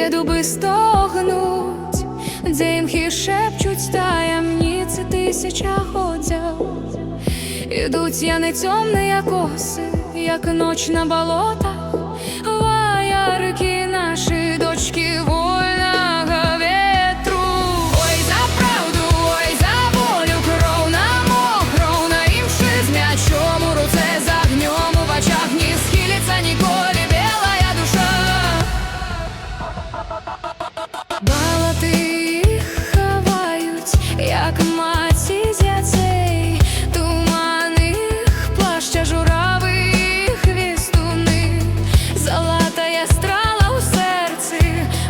де дуби стогнуть, де імхи шепчуть таємниці тисячаходдя. Ідуть яни темні, як оси, як ноч на болотах, ваярки наші, дочки вольного ветру. Ой, за правду, ой, за волю, кров нам кров на імши, з м'ячом у руце, з огнем у очах, не схилиться ніколи белая душа. Балати їх ховають, як маті дітей, туман їх плаща, журави їх вістуни, золота ястрала у серці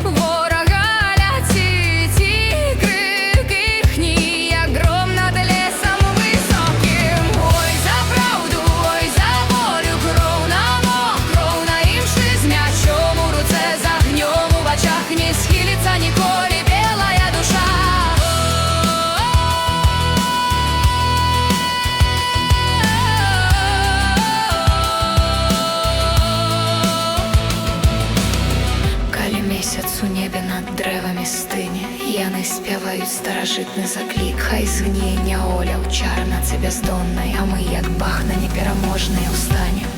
ворога летить, і крик їхній, як гром над лісом високим. Ой, за правду, ой, за волю, кров нам кров на імши, з м'ячом у руце, з огнем у очах, не схилиться ніколи белая душа. Калі месяц у небе над дрэвамі стыне, яны спяваюць старажытны заклік. Хай згніе няоля ў чарнацы бяздоннай, а мы, як бахна непераможныя, устанем.